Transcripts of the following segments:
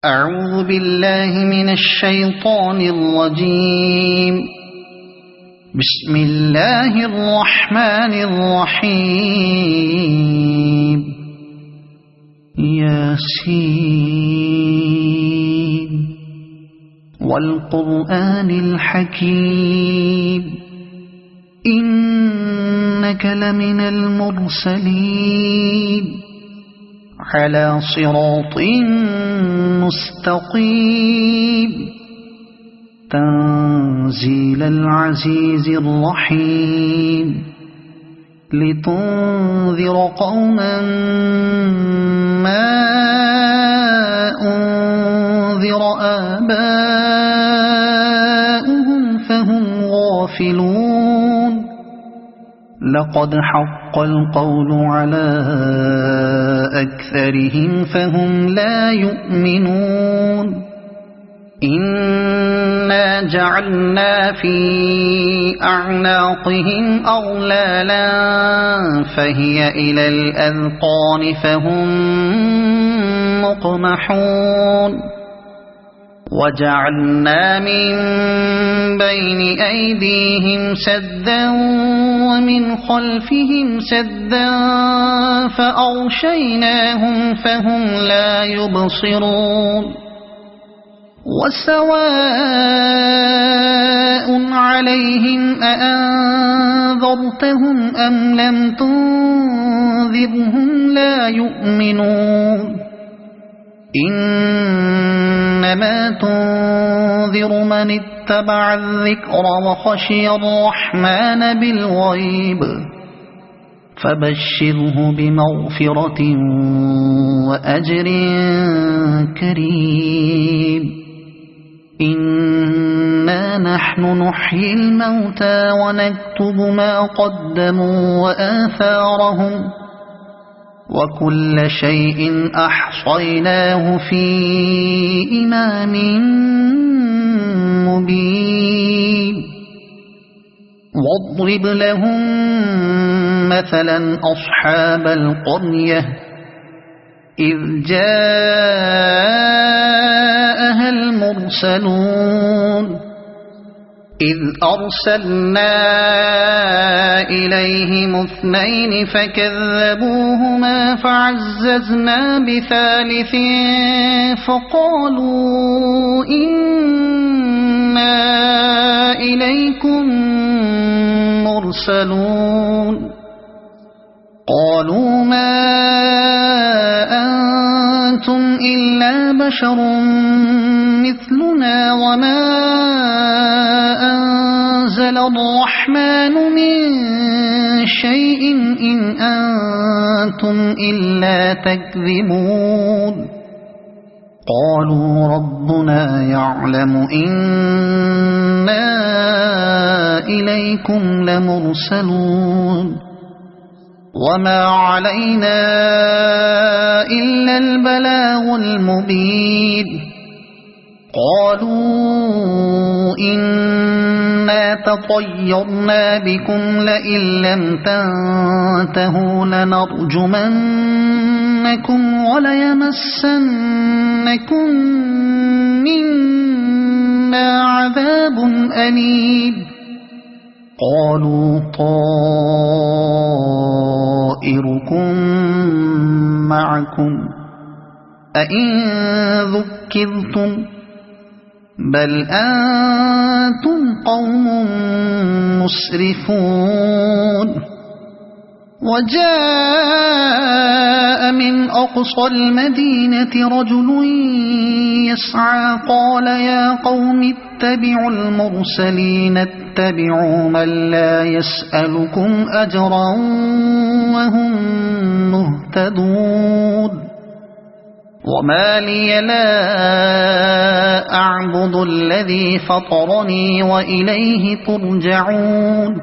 أعوذ بالله من الشيطان الرجيم. بسم الله الرحمن الرحيم. ياسين والقرآن الحكيم إنك لمن المرسلين على صراط مستقيم تنزيل العزيز الرحيم لتنذر قوما ما أنذر آباؤهم فهم غافلون. لقد حق القول على أكثرهم فهم لا يؤمنون. إنا جعلنا في أعناقهم أغلالا فهي إلى الأذقان فهم مقمحون. وجعلنا من بين أيديهم سدا ومن خلفهم سدا فأغشيناهم فهم لا يبصرون. وسواء عليهم أأنذرتهم أم لم تنذرهم لا يؤمنون. إنما تنذر من اتبع الذكر وخشي الرحمن بالغيب فبشره بمغفرة وأجر كريم. إنا نحن نحيي الموتى ونكتب ما قدموا وآثارهم وكل شيء أحصيناه في إمام مبين. واضرب لهم مثلا أصحاب القرية إذ جاءها المرسلون إذ أرسلنا إليهم اثنين فكذبوهما فعززنا بثالث فقالوا إنا إليكم مرسلون. قالوا ما أنتم إلا بشر مثلنا وما أنزل الرحمن من شيء إن أنتم إلا تكذبون. قالوا ربنا يعلم إنا إليكم لمرسلون وما علينا إلا البلاغ المبين. قالوا إنا تطيرنا بكم لئن لم تنتهوا لنرجمنكم وليمسنكم منا عذاب أليم. قالوا طائركم معكم أئن ذكرتم بل أنتم قوم مسرفون. وجاء من أقصى المدينة رجل يسعى قال يا قوم اتبعوا المرسلين اتبعوا من لا يسألكم أجرا وهم مهتدون. وما لي لا أعبد الذي فطرني وإليه ترجعون.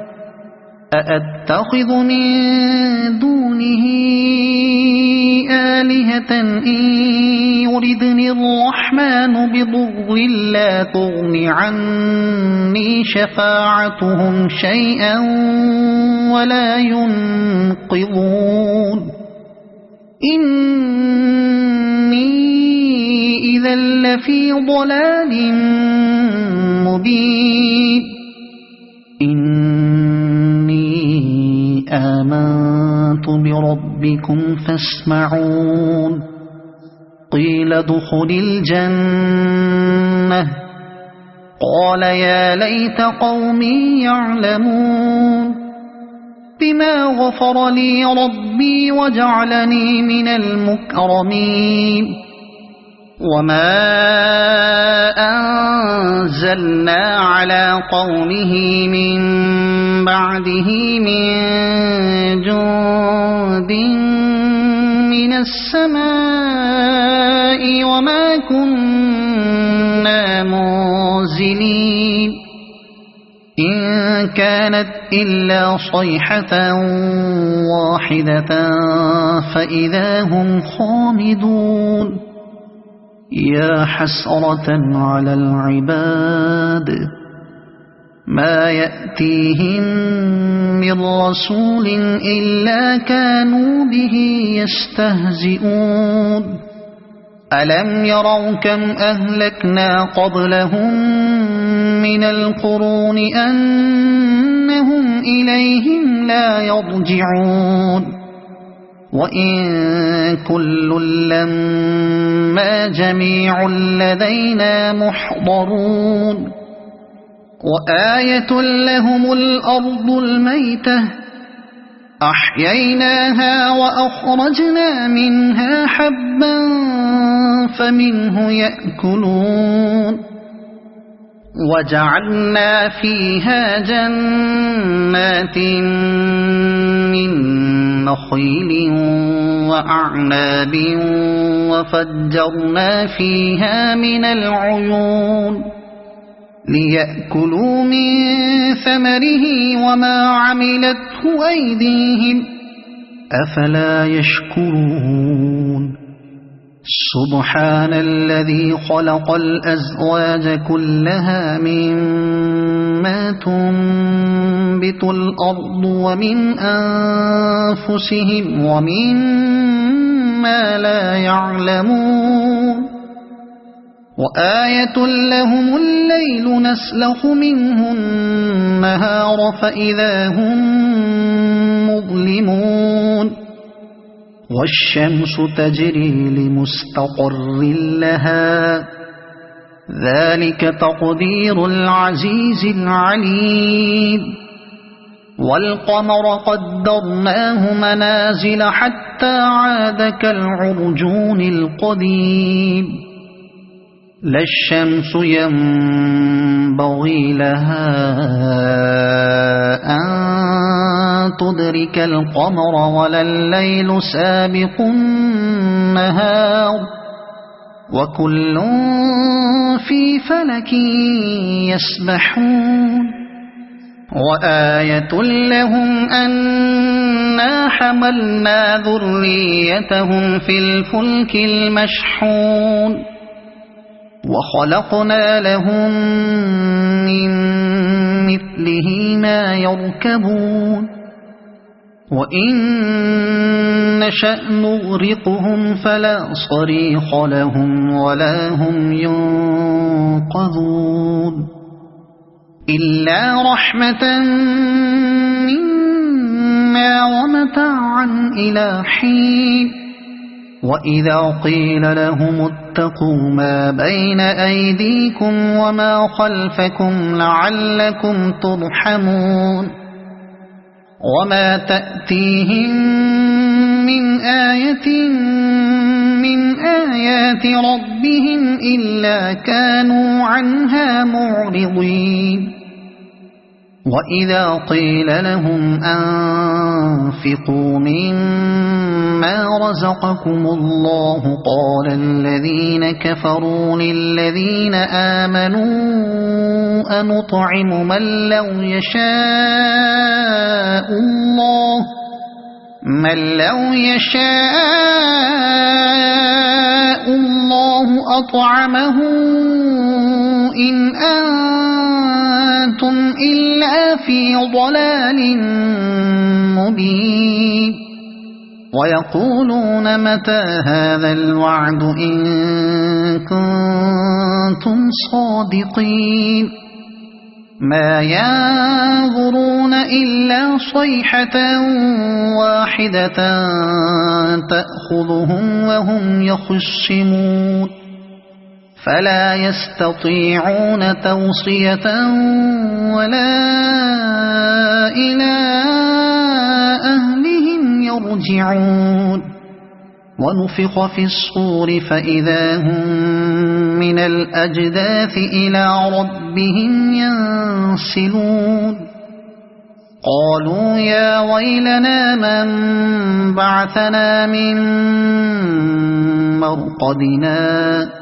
أأتخذ من دونه آلهة إن يردني الرحمن بضر لا تغن عني شفاعتهم شيئا ولا ينقذون. إني إذا لفي ضلال مبين إني آمنت بربكم فاسمعون قيل ادخل الجنة قال يا ليت قومي يعلمون بما غفر لي ربي وجعلني من المكرمين وما أنزلنا على قومه من بعده من جند من السماء وما كنا منزلين إن كانت إلا صيحة واحدة فإذا هم خامدون يا حسرة على العباد ما يأتيهم من رسول إلا كانوا به يستهزئون ألم يروا كم أهلكنا قبلهم من القرون أنهم إليهم لا يرجعون وإن كل لما جميع لدينا محضرون وآية لهم الأرض الميتة أحييناها وأخرجنا منها حبا فمنه يأكلون وجعلنا فيها جنات من نخيل وأعناب وفجرنا فيها من العيون ليأكلوا من ثمره وما عملته أيديهم أفلا يشكرون سبحان الذي خلق الأزواج كلها مما تنبت الأرض ومن أنفسهم ومما لا يعلمون وآية لهم الليل نسلخ منه النهار فإذا هم مظلمون والشمس تجري لمستقر لها ذلك تقدير العزيز العليم والقمر قدرناه منازل حتى عاد كالعرجون القديم لا الشمس ينبغي لها أن تدرك القمر ولا الليل سابق النهار وكل في فلك يسبحون وآية لهم أنا حملنا ذريتهم في الفلك المشحون وخلقنا لهم من مثله ما يركبون وإن نشأ نغرقهم فلا صريخ لهم ولا هم ينقذون إلا رحمة منا ومتاعا إلى حين وإذا قيل لهم اتقوا ما بين أيديكم وما خلفكم لعلكم ترحمون وما تأتيهم من آية من آيات ربهم إلا كانوا عنها معرضين وإذا قيل لهم أنفقوا مما رزقكم الله قال الذين كفروا للذين آمنوا أنطعم من لو يشاء الله أطعمه إن أنتم إلا في ضلال مبين ويقولون متى هذا الوعد إن كنتم صادقين ما ينظرون إلا صيحة واحدة تأخذهم وهم يخصمون فلا يستطيعون توصية ولا إلى أهلهم يرجعون ونفخ في الصور فإذا هم من الأجداث إلى ربهم ينسلون قالوا يا ويلنا من بعثنا من مرقدنا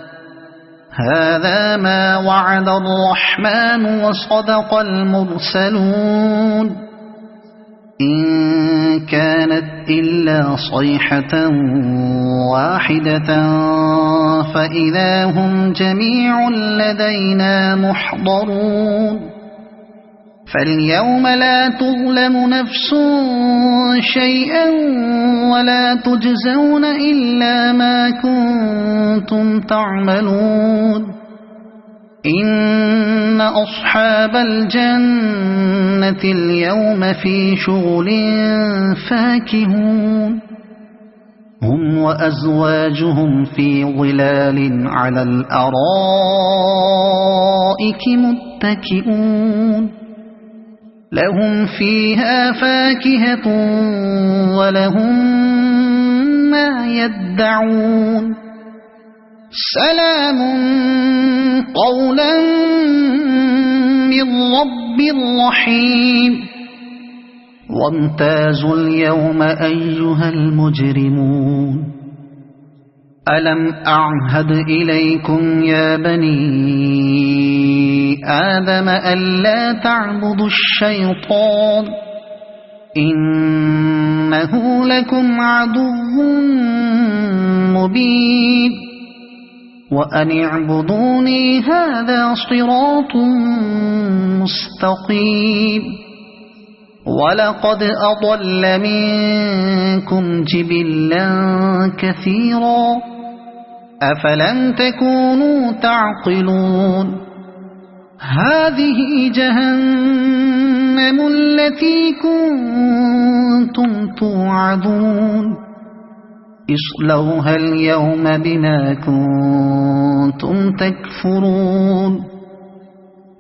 هذا ما وعد الرحمن وصدق المرسلون إن كانت إلا صيحة واحدة فإذا هم جميع لدينا محضرون فاليوم لا تظلم نفس شيئا ولا تجزون إلا ما كنتم تعملون إن أصحاب الجنة اليوم في شغل فاكهون هم وأزواجهم في ظلال على الأرائك متكئون لهم فيها فاكهة ولهم ما يدعون سلام قولا من رب رحيم وامتازوا اليوم أيها المجرمون ألم أعهد إليكم يا بني آدم ألا تعبدوا الشيطان إنه لكم عدو مبين وأن اعبدوني هذا صراط مستقيم ولقد أضل منكم جبلا كثيرا أفلم تكونوا تعقلون هذه جهنم التي كنتم توعدون اصلوها اليوم بما كنتم تكفرون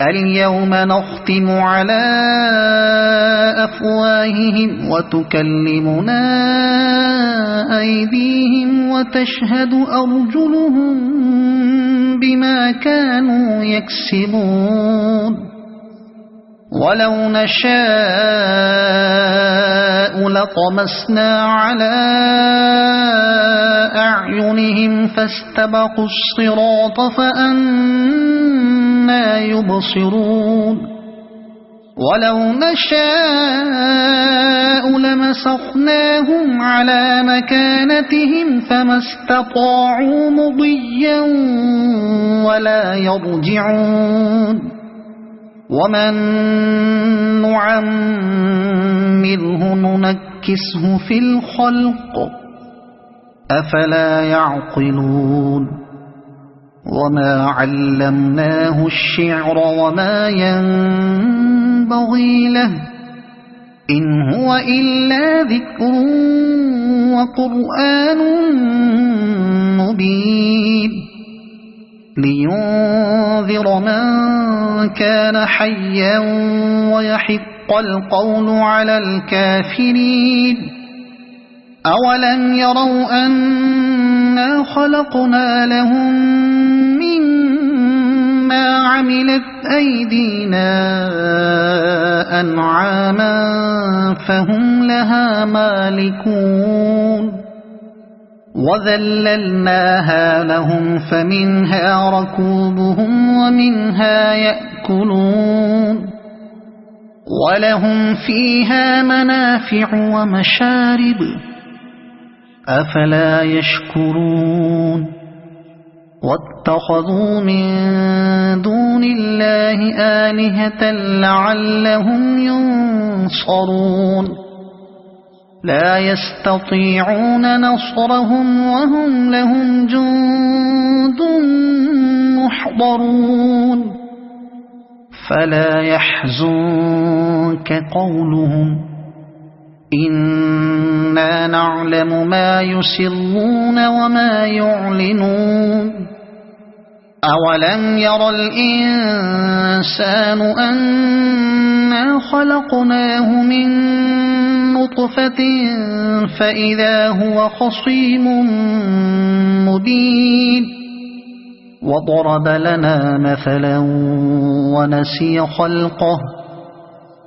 اليوم نختم على أفواههم وتكلمنا أيديهم وتشهد أرجلهم بما كانوا يكسبون ولو نشاء لطمسنا على أعينهم فاستبقوا الصراط فأنى يبصرون ولو نشاء لمسخناهم على مكانتهم فما استطاعوا مضيا ولا يرجعون ومن نعمره ننكسه في الخلق أفلا يعقلون وما علمناه الشعر وما ينبغي له إن هو إلا ذكر وقرآن مبين لينذر من كان حيا ويحق القول على الكافرين أولم يروا أنا خلقنا لهم مما عملت أيدينا أنعاما فهم لها مالكون وذللناها لهم فمنها ركوبهم ومنها يأكلون ولهم فيها منافع ومشارب أفلا يشكرون واتخذوا من دون الله آلهة لعلهم ينصرون لا يستطيعون نصرهم وهم لهم جند محضرون فلا يحزنك قولهم إنا نعلم ما يسرون وما يعلنون أولم ير الإنسان أنا خلقناه من نطفة فإذا هو خصيم مبين وضرب لنا مثلا ونسي خلقه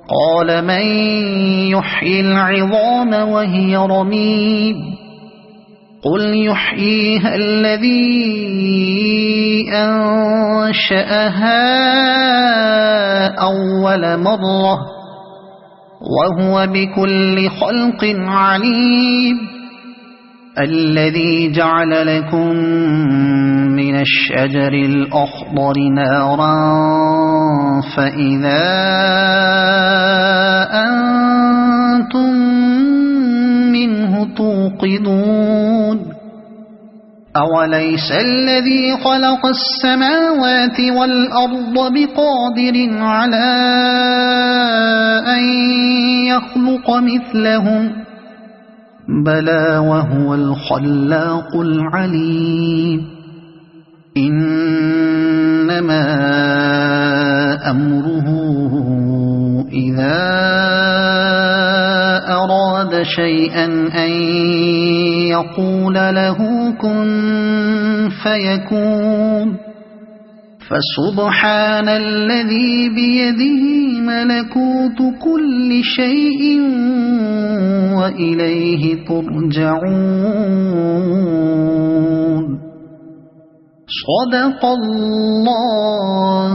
قال من يحيي العظام وهي رميم قل يحييها الذي أنشأها أول مرة وهو بكل خلق عليم الذي جعل لكم من الشجر الأخضر نارا فإذا أنتم منه توقدون أوليس الذي خلق السماوات والأرض بقادر على أن يخلق مثلهم بلى وهو الخلاق العليم إنما أمره إذا أراد شيئا أن يقول له كن فيكون فسبحان الذي بيده ملكوت كل شيء وإليه ترجعون صدق الله